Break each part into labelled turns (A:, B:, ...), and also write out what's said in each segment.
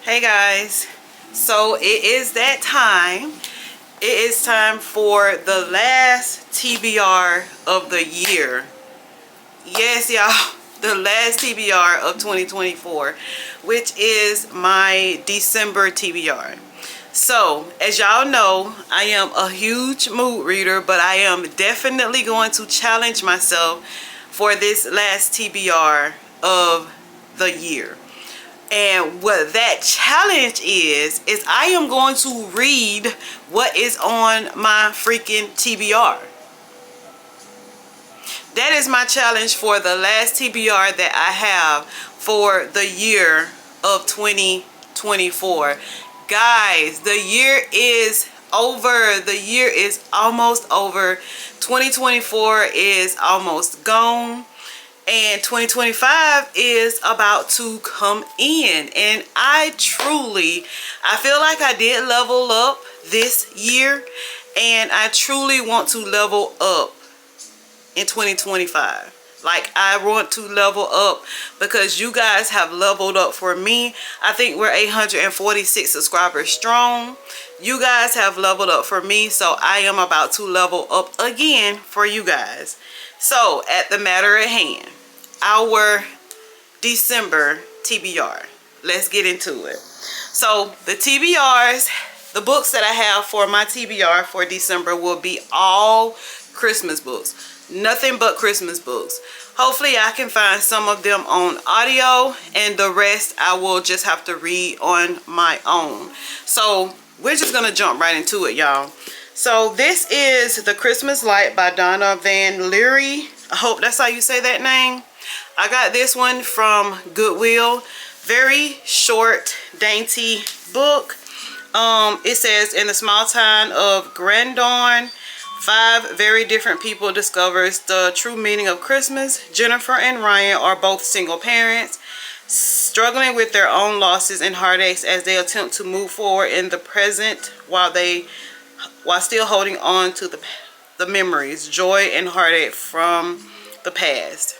A: Hey guys, so it is that time. It is time for the last TBR of the year. Yes, y'all, the last TBR of 2024, which is my December TBR. So, as y'all know, I am a huge mood reader, but I am definitely going to challenge myself for this last TBR of the year. And what that challenge is I am going to read what is on my freaking TBR. That is my challenge for the last TBR that I have for the year of 2024. Guys, the year is over. The year is almost over. 2024 is almost gone. And 2025 is about to come in. And I feel like I did level up this year. And I truly want to level up in 2025. Like, I want to level up because you guys have leveled up for me. I think we're 846 subscribers strong. You guys have leveled up for me. So I am about to level up again for you guys. So at the matter at hand, our December TBR. Let's get into it. So the TBRs, the books that I have for my TBR for December will be all Christmas books. Nothing but Christmas books. Hopefully I can find some of them on audio, and the rest I will just have to read on my own. So we're just gonna jump right into it, y'all. So this is The Christmas Light by Donna Van Leary. I hope that's how you say that name. I got this one from Goodwill. Very short, dainty book. It says, in the small town of Grandon, 5 very different people discovers the true meaning of Christmas. Jennifer and Ryan are both single parents, struggling with their own losses and heartaches as they attempt to move forward in the present while still holding on to the memories, joy and heartache from the past.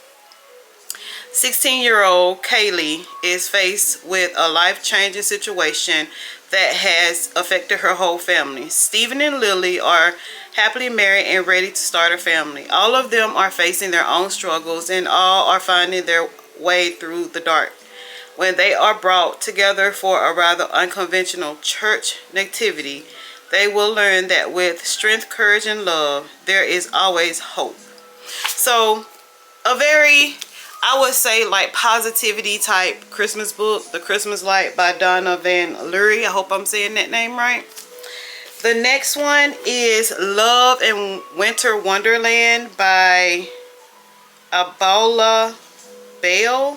A: 16-year-old Kaylee is faced with a life-changing situation that has affected her whole family. Stephen and Lily are happily married and ready to start a family. All of them are facing their own struggles, and all are finding their way through the dark. When they are brought together for a rather unconventional church nativity, they will learn that with strength, courage, and love, there is always hope. So, a very, I would say, like, positivity type Christmas book, The Christmas Light by Donna Van Leary. I hope I'm saying that name right. The next one is Love in Winter Wonderland by Abola Bello.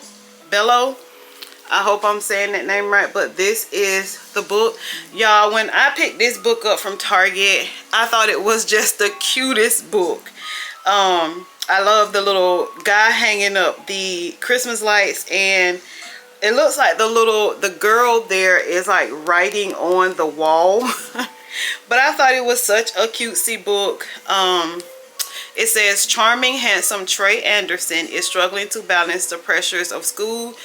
A: I hope I'm saying that name right, but this is the book. Y'all, when I picked this book up from Target, I thought it was just the cutest book. I love the little guy hanging up the Christmas lights, and it looks like the girl there is like writing on the wall. But I thought it was such a cutesy book. It says, charming, handsome Trey Anderson is struggling to balance the pressures of school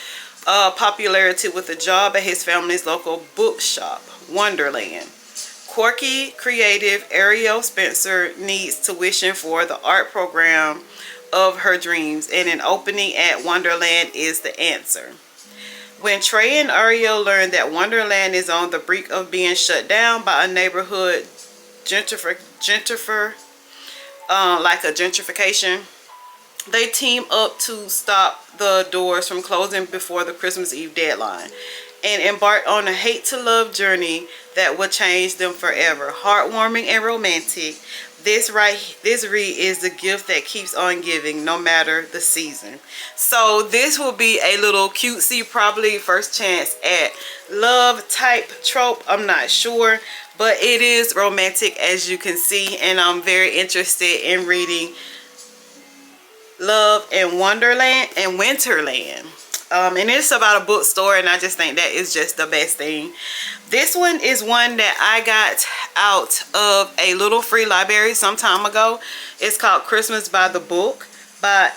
A: popularity with a job at his family's local bookshop, Wonderland. Quirky, creative Ariel Spencer needs tuition for the art program of her dreams, and an opening at Wonderland is the answer. When Trey and Ariel learn that Wonderland is on the brink of being shut down by a neighborhood gentrification, they team up to stop the doors from closing before the Christmas Eve deadline and embark on a hate-to-love journey that will change them forever. Heartwarming and romantic, this read is the gift that keeps on giving no matter the season. So this will be a little cutesy, probably first chance at love type trope. I'm not sure, but it is romantic, as you can see, and I'm very interested in reading Love in Wonderland and Winterland. And it's about a bookstore, and I just think that is just the best thing. This one is one that I got out of a little free library some time ago. It's called Christmas by the Book by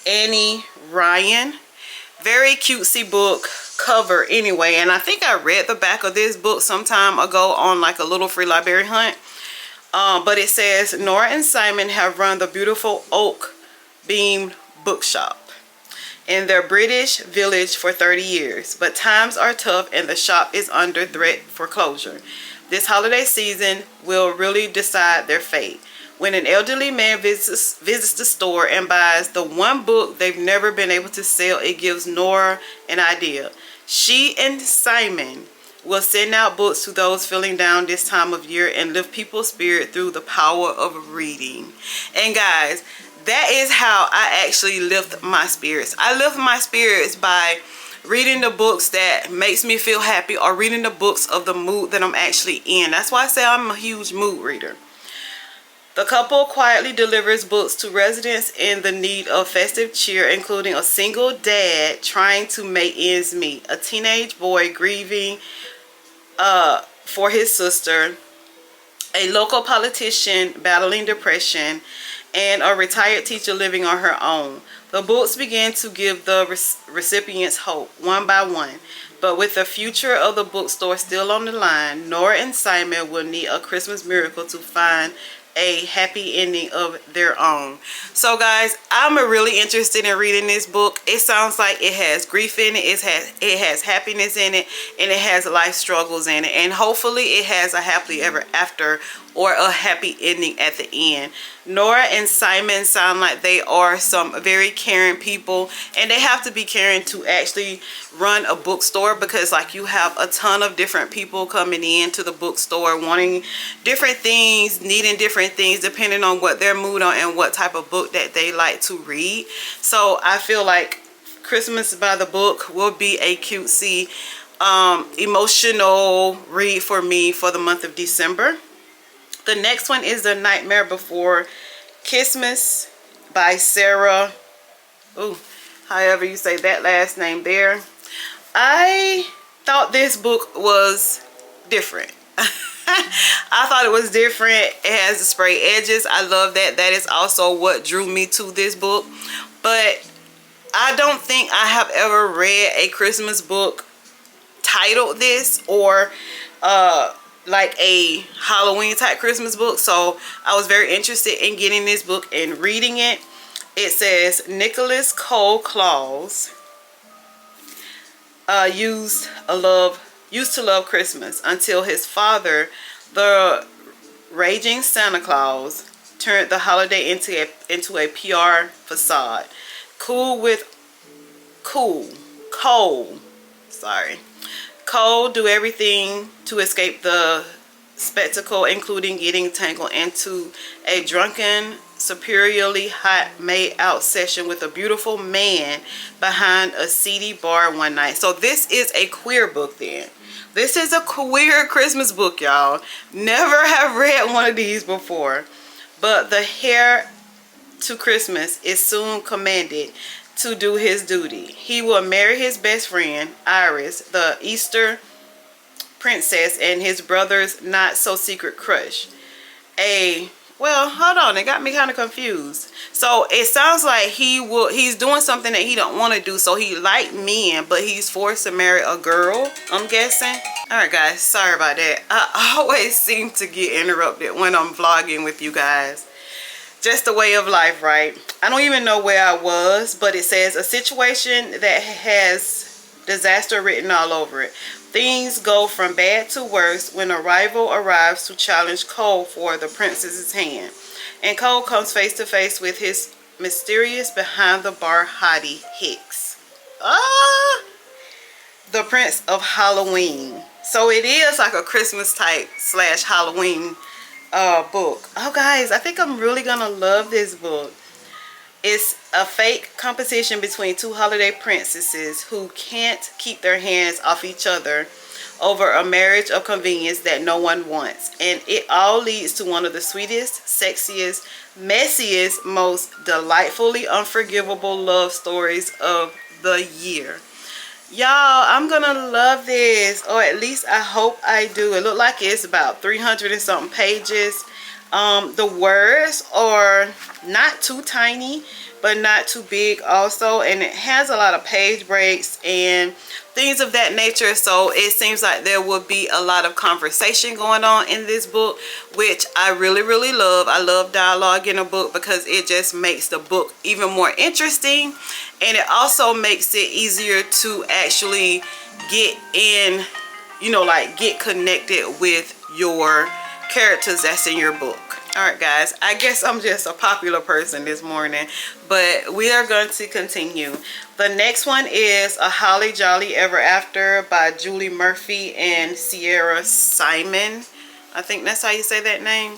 A: Annie Ryan. Very cutesy book cover anyway. And I think I read the back of this book some time ago on like a little free library hunt. But it says, Nora and Simon have run the beautiful oak beamed bookshop in their British village for 30 years. But times are tough and the shop is under threat for closure. This holiday season will really decide their fate. When an elderly man visits the store and buys the one book they've never been able to sell, it gives Nora an idea. She and Simon will send out books to those feeling down this time of year and lift people's spirit through the power of reading. And guys, that is how I actually lift my spirits. I lift my spirits by reading the books that makes me feel happy, or reading the books of the mood that I'm actually in. That's why I say I'm a huge mood reader. The couple quietly delivers books to residents in the need of festive cheer, including a single dad trying to make ends meet, a teenage boy grieving for his sister, a local politician battling depression, and a retired teacher living on her own. The books begin to give the recipients hope, one by one. But with the future of the bookstore still on the line, Nora and Simon will need a Christmas miracle to find a happy ending of their own. So guys, I'm really interested in reading this book. It sounds like it has grief in it, it has happiness in it, and it has life struggles in it, and hopefully it has a happily ever after or a happy ending at the end. Nora and Simon sound like they are some very caring people, and they have to be caring to actually run a bookstore, because like you have a ton of different people coming into the bookstore wanting different things, needing different things depending on what their mood on and what type of book that they like to read. So I feel like Christmas by the Book will be a cutesy emotional read for me for the month of December. The next one is The Nightmare Before Christmas by Sarah, however you say that last name there. I thought this book was different. I thought it was different. It has the spray edges. I love that. That is also what drew me to this book. But I don't think I have ever read a Christmas book titled this, or like a Halloween type Christmas book. So I was very interested in getting this book and reading it. It says Nicholas Cole Claus used to love Christmas until his father, the raging Santa Claus, turned the holiday into a PR facade. Cole do everything to escape the spectacle, including getting tangled into a drunken, superiorly hot made-out session with a beautiful man behind a seedy bar one night. So this is a queer book then. This is a queer Christmas book, y'all. Never have read one of these before. But the heir to Christmas is soon commanded to do his duty. He will marry his best friend, Iris, the Easter princess, and his brother's not-so-secret crush. Well, hold on, it got me kind of confused. So it sounds like he's doing something that he don't want to do. So he liked men, but he's forced to marry a girl, I'm guessing. All right, guys, sorry about that. I always seem to get interrupted when I'm vlogging with you guys. Just a way of life, right? I don't even know where I was, but it says a situation that has disaster written all over it. Things go from bad to worse when a rival arrives to challenge Cole for the princess's hand. And Cole comes face to face with his mysterious behind-the-bar hottie, Hicks. The Prince of Halloween. So it is like a Christmas type / Halloween book. Oh guys, I think I'm really gonna love this book. It's a fake competition between two holiday princesses who can't keep their hands off each other over a marriage of convenience that no one wants, and it all leads to one of the sweetest, sexiest, messiest, most delightfully unforgivable love stories of the year. Y'all, I'm gonna love this, or at least I hope I do. It looked like it's about 300 and something pages. The words are not too tiny, but not too big also, and it has a lot of page breaks and things of that nature, so it seems like there will be a lot of conversation going on in this book, which I really love. I love dialogue in a book because it just makes the book even more interesting, and it also makes it easier to actually get in, you know, like get connected with your characters that's in your book. All right, guys, I guess I'm just a popular person this morning, but we are going to continue. The next one is A Holly Jolly Ever After by Julie Murphy and Sierra Simon. I think that's how you say that name.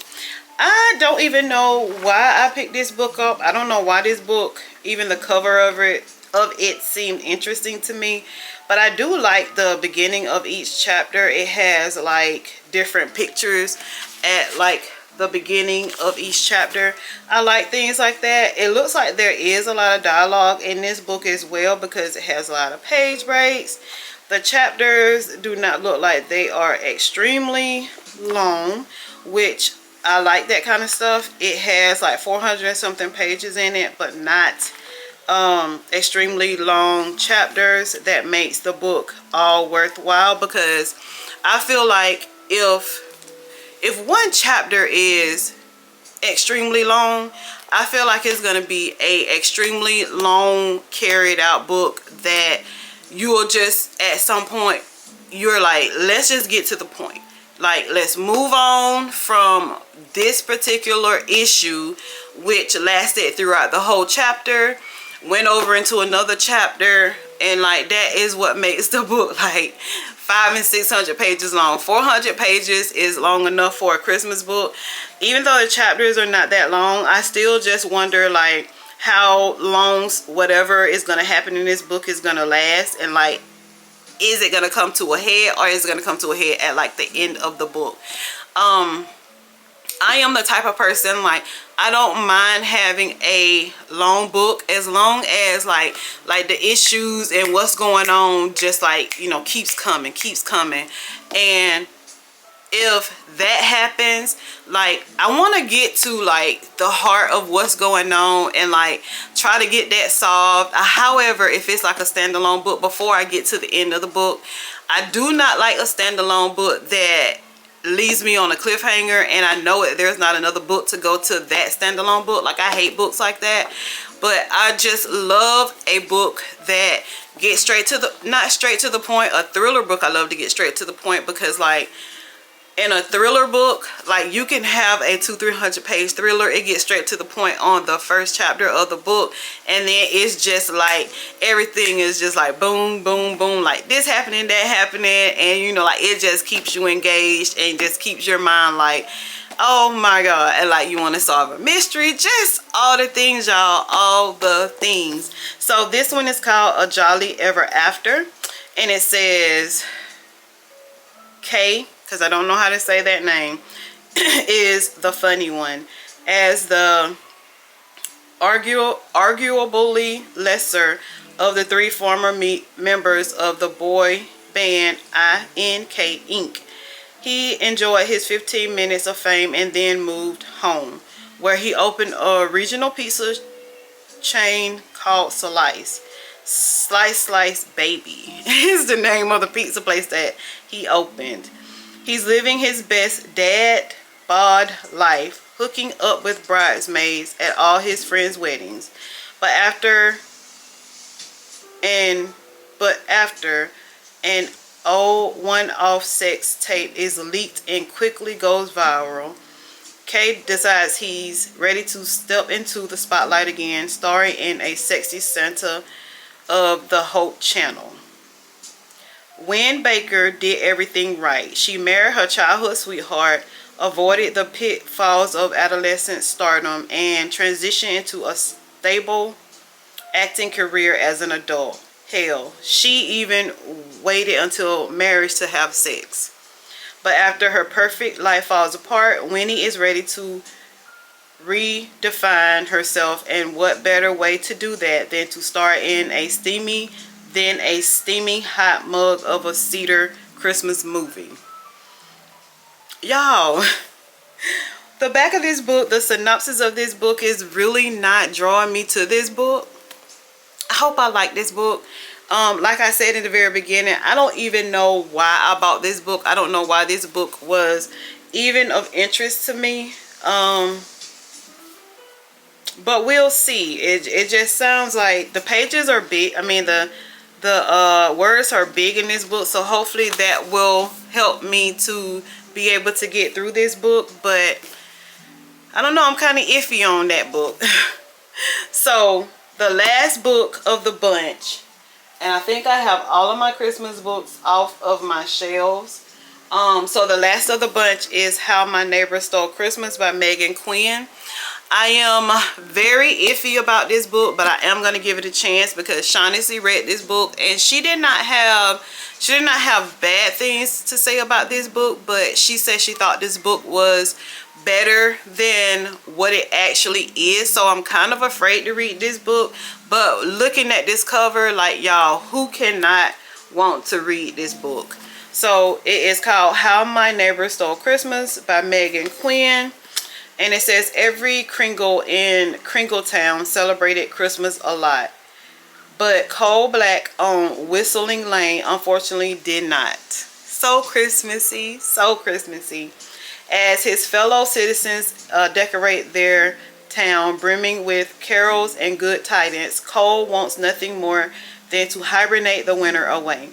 A: I don't even know why I picked this book up. I don't know why this book, even the cover of it seemed interesting to me, but I do like the beginning of each chapter. It has like different pictures at like the beginning of each chapter. I like things like that. It looks like there is a lot of dialogue in this book as well because it has a lot of page breaks. The chapters do not look like they are extremely long, which I like that kind of stuff. It has like 400 and something pages in it, but not extremely long chapters. That makes the book all worthwhile, because I feel like if one chapter is extremely long, I feel like it's going to be a extremely long carried out book that you will just at some point you're like, let's just get to the point. Like, let's move on from this particular issue, which lasted throughout the whole chapter, went over into another chapter, and like that is what makes the book like 500 and 600 pages long. 400 pages is long enough for a Christmas book. Even though the chapters are not that long, I still just wonder like how long whatever is going to happen in this book is going to last, and like, is it going to come to a head, or is it going to come to a head at like the end of the book? I am the type of person, like, I don't mind having a long book as long as like the issues and what's going on just like, you know, keeps coming. And if that happens, like, I want to get to like the heart of what's going on and like try to get that solved. However, if it's like a standalone book, before I get to the end of the book, I do not like a standalone book that leaves me on a cliffhanger and I know that there's not another book to go to that standalone book. Like, I hate books like that. But I just love a book that gets straight to the, not straight to the point, a thriller book. I love to get straight to the point, because like in a thriller book, like, you can have a 200-300 page thriller. It gets straight to the point on the first chapter of the book, and then it's just like everything is just like boom boom boom, like this happening, that happening, and you know, like, it just keeps you engaged and just keeps your mind like, oh my god, and like you want to solve a mystery, just all the things, y'all, all the things. So this one is called A Jolly Ever After, and it says K, because I don't know how to say that name, is the funny one, as the arguably lesser of the three former members of the boy band INK Inc. He enjoyed his 15 minutes of fame and then moved home, where he opened a regional pizza chain called Slice Baby is the name of the pizza place that he opened. He's living his best dad bod life, hooking up with bridesmaids at all his friends' weddings. But after an old one-off sex tape is leaked and quickly goes viral, Kay decides he's ready to step into the spotlight again, starring in a sexy Santa of the Hope Channel. Wynn Baker did everything right. She married her childhood sweetheart, avoided the pitfalls of adolescent stardom, and transitioned into a stable acting career as an adult. Hell, she even waited until marriage to have sex. But after her perfect life falls apart, Winnie is ready to redefine herself, and what better way to do that than to star in a steamy hot mug of a cedar Christmas movie. Y'all, the back of this book, the synopsis of this book is really not drawing me to this book. I hope I like this book. Like I said in the very beginning, I don't even know why I bought this book. I don't know why this book was even of interest to me. But we'll see. It just sounds like the pages are big. I mean, the words are big in this book, so hopefully that will help me to be able to get through this book. But I don't know, I'm kind of iffy on that book. So the last book of the bunch, and I think I have all of my Christmas books off of my shelves. So the last of the bunch is How My Neighbor Stole Christmas by Megan Quinn. I am very iffy about this book, but I am going to give it a chance because Shaughnessy read this book and she did not have bad things to say about this book, but she said she thought this book was better than what it actually is. So I'm kind of afraid to read this book, but looking at this cover, like, y'all, who cannot want to read this book? So it is called How My Neighbor Stole Christmas by Megan Quinn. And it says every Kringle in Kringletown celebrated Christmas a lot, but Coal Black on Whistling Lane unfortunately did not. So Christmassy, so Christmassy. As his fellow citizens decorate their town brimming with carols and good tidings, Cole wants nothing more than to hibernate the winter away.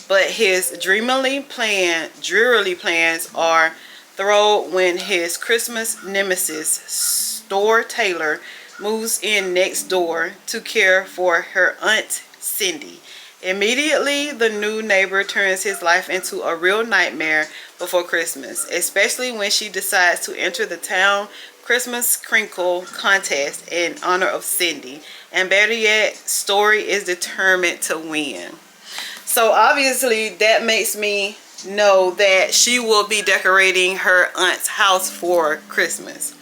A: But his drearily plans are thrown when his Christmas nemesis, Store Taylor, moves in next door to care for her Aunt Cindy. Immediately, the new neighbor turns his life into a real nightmare before Christmas, especially when she decides to enter the town Christmas Crinkle contest in honor of Cindy. And better yet, Story is determined to win. So obviously that makes me know that she will be decorating her aunt's house for Christmas.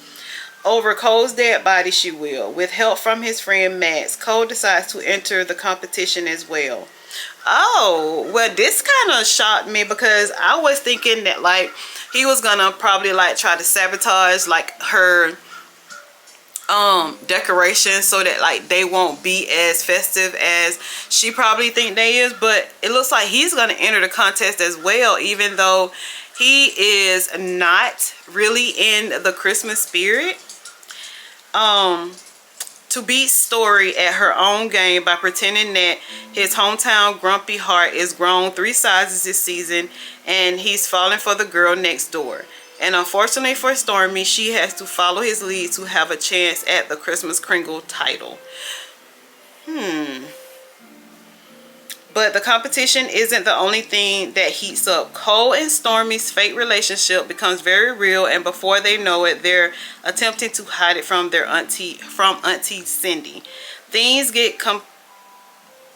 A: Over Cole's dead body she will. With help from his friend Max, Cole decides to enter the competition as well. Oh, well, this kind of shocked me because I was thinking that, like, he was gonna probably, like, try to sabotage, like, her decorations so that, like, they won't be as festive as she probably think they is. But it looks like he's gonna enter the contest as well, even though he is not really in the Christmas spirit. To beat Story at her own game by pretending that his hometown grumpy heart is grown 3 sizes this season and he's falling for the girl next door. And unfortunately for Stormy, she has to follow his lead to have a chance at the Christmas Kringle title. But the competition isn't the only thing that heats up. Cole and Stormy's fake relationship becomes very real, and before they know it, they're attempting to hide it from their Auntie Cindy. Things get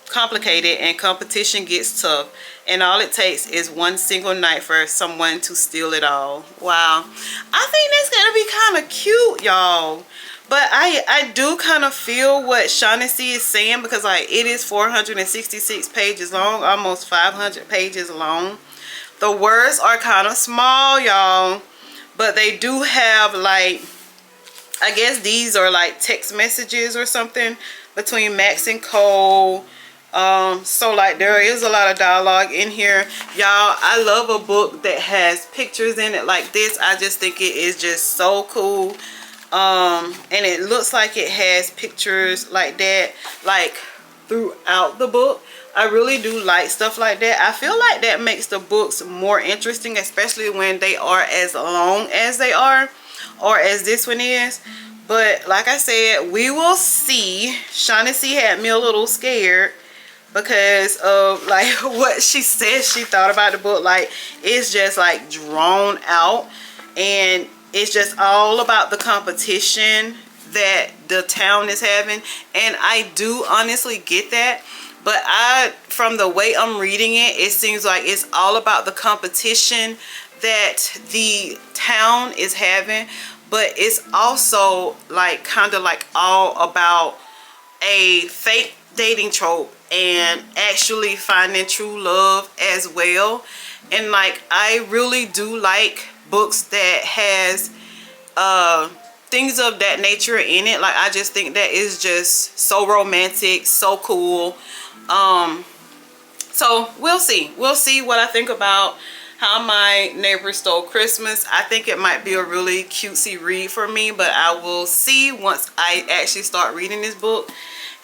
A: complicated and competition gets tough, and all it takes is one single night for someone to steal it all. Wow, I think that's gonna be kind of cute, y'all. But I do kind of feel what Shaughnessy is saying, because, like, it is 466 pages long, almost 500 pages long. The words are kind of small, y'all, but they do have, like, I guess these are like text messages or something between Max and Cole. So, like, there is a lot of dialogue in here, y'all. I love a book that has pictures in it like this. I just think it is just so cool. And it looks like it has pictures like that, like, throughout the book. I really do like stuff like that. I feel like that makes the books more interesting, especially when they are as long as they are, or as this one is. But like I said, we will see. Shaughnessy had me a little scared because of, like, what she said she thought about the book. Like, it's just, like, drawn out, and it's just all about the competition that the town is having. And I do honestly get that, but from the way I'm reading it, it seems like it's all about the competition that the town is having, but it's also, like, kind of like all about a fake dating trope and actually finding true love as well. And, like, I really do like books that has things of that nature in it. Like, I just think that is just so romantic, so cool. So we'll see what I think about How My Neighbor Stole Christmas. I think it might be a really cutesy read for me, but I will see once I actually start reading this book.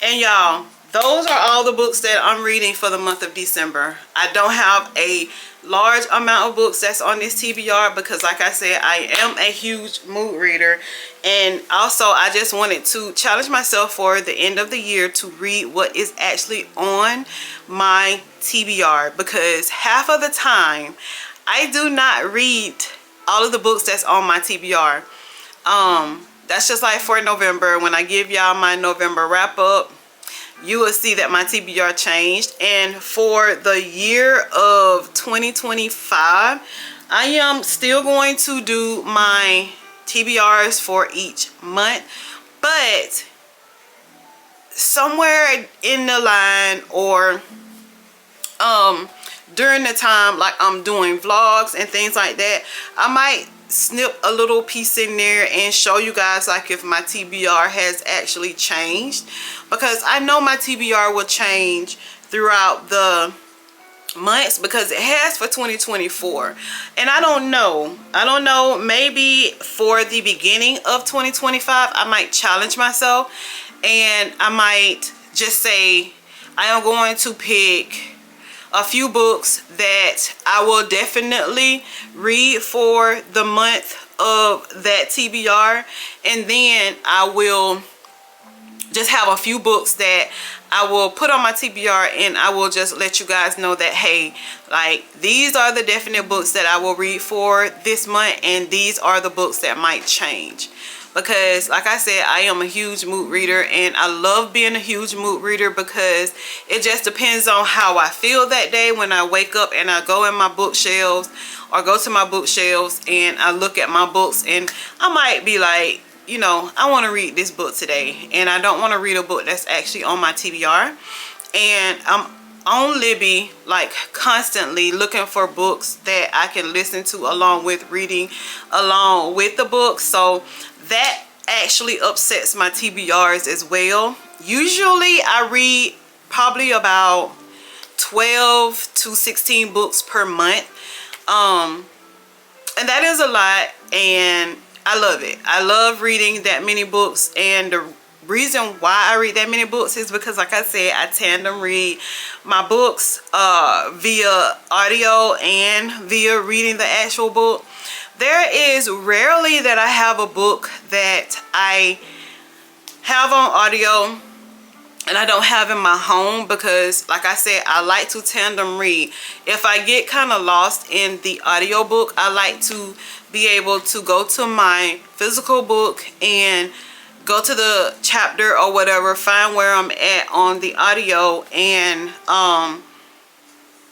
A: And y'all, those are all the books that I'm reading for the month of December. I don't have a large amount of books that's on this TBR because, like I said, I am a huge mood reader. And also, I just wanted to challenge myself for the end of the year to read what is actually on my TBR, because half of the time I do not read all of the books that's on my TBR. That's just like for November. When I give y'all my November wrap up, you will see that my TBR changed. And for the year of 2025, I am still going to do my TBRs for each month, but somewhere in the line, or during the time like I'm doing vlogs and things like that, I might snip a little piece in there and show you guys like if my TBR has actually changed, because I know my TBR will change throughout the months, because it has for 2024. And I don't know, maybe for the beginning of 2025 I might challenge myself and I might just say I am going to pick a few books that I will definitely read for the month of that TBR, and then I will just have a few books that I will put on my TBR, and I will just let you guys know that, hey, like, these are the definite books that I will read for this month, and these are the books that might change. Because like I said, I am a huge mood reader, and I love being a huge mood reader because it just depends on how I feel that day. When I wake up and I go in my bookshelves or go to my bookshelves and I look at my books, and I might be like, you know, I want to read this book today, and I don't want to read a book that's actually on my TBR. And I'm on Libby, like, constantly looking for books that I can listen to along with reading along with the book. So that actually upsets my TBRs as well. Usually I read probably about 12 to 16 books per month. And that is a lot, and I love it. I love reading that many books, and the reason why I read that many books is because, like I said, I tandem read my books via audio and via reading the actual book. There is rarely that I have a book that I have on audio and I don't have in my home, because like I said, I like to tandem read. If I get kind of lost in the audio book, I like to be able to go to my physical book and go to the chapter or whatever, find where I'm at on the audio, and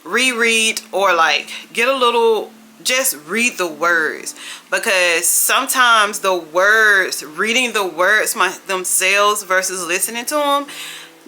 A: reread, or like get a little, just read the words, because sometimes the words, reading the words themselves versus listening to them,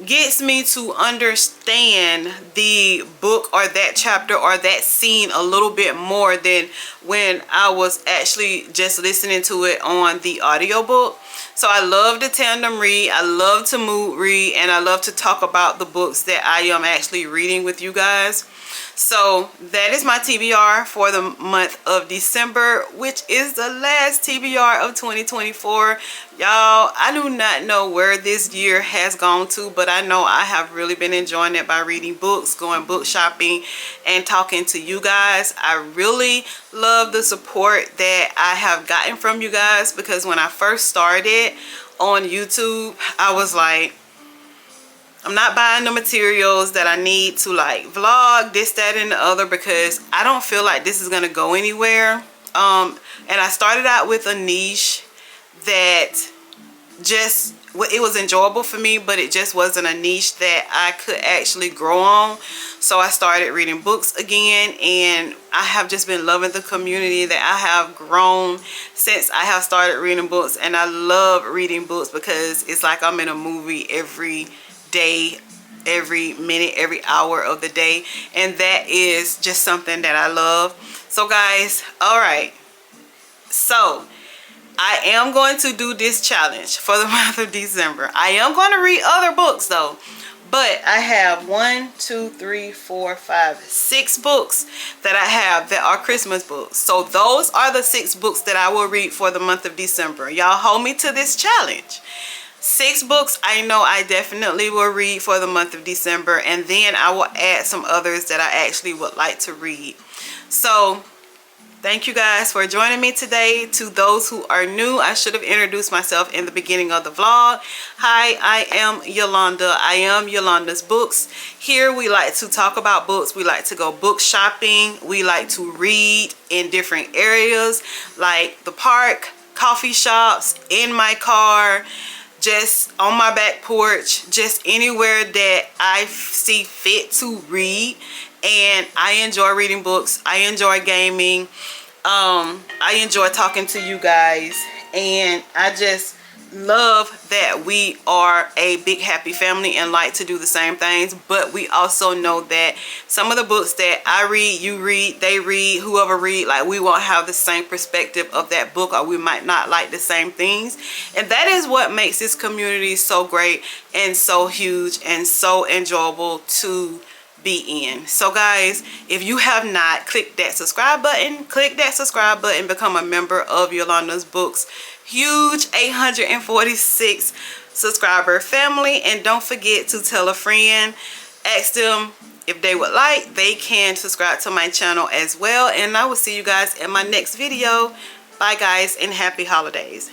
A: gets me to understand the book or that chapter or that scene a little bit more than when I was actually just listening to it on the audiobook. So I love to tandem read, I love to mood read, and I love to talk about the books that I am actually reading with you guys. So that is my TBR for the month of December, which is the last TBR of 2024. Y'all, I do not know where this year has gone to, but I know I have really been enjoying it by reading books, going book shopping, and talking to you guys. I really love the support that I have gotten from you guys, because when I first started on YouTube, I was like, I'm not buying the materials that I need to like vlog this, that, and the other, because I don't feel like this is gonna go anywhere. And I started out with a niche that just, it was enjoyable for me, but it just wasn't a niche that I could actually grow on. So I started reading books again, and I have just been loving the community that I have grown since I have started reading books. And I love reading books because it's like I'm in a movie every day, every minute, every hour of the day, and that is just something that I love. So guys, all right, so I am going to do this challenge for the month of December. I am going to read other books though. But I have 6 books that I have that are Christmas books. So those are the 6 books that I will read for the month of December. Y'all hold me to this challenge. 6 books I know I definitely will read for the month of December. And then I will add some others that I actually would like to read. So thank you guys for joining me today. To those who are new, I should have introduced myself in the beginning of the vlog. Hi, I am Yolanda. I am Yolandas Books. Here we like to talk about books. We like to go book shopping. We like to read in different areas like the park, coffee shops, in my car, just on my back porch, just anywhere that I see fit to read. And I enjoy reading books. I enjoy gaming. I enjoy talking to you guys. And I just love that we are a big happy family and like to do the same things. But we also know that some of the books that I read, you read, they read, whoever read, like we won't have the same perspective of that book, or we might not like the same things. And that is what makes this community so great and so huge and so enjoyable to be in. So guys, if you have not, click that subscribe button, become a member of Yolanda's Books huge 846 subscriber family. And don't forget to tell a friend, ask them if they would like, they can subscribe to my channel as well. And I will see you guys in my next video. Bye guys, and happy holidays.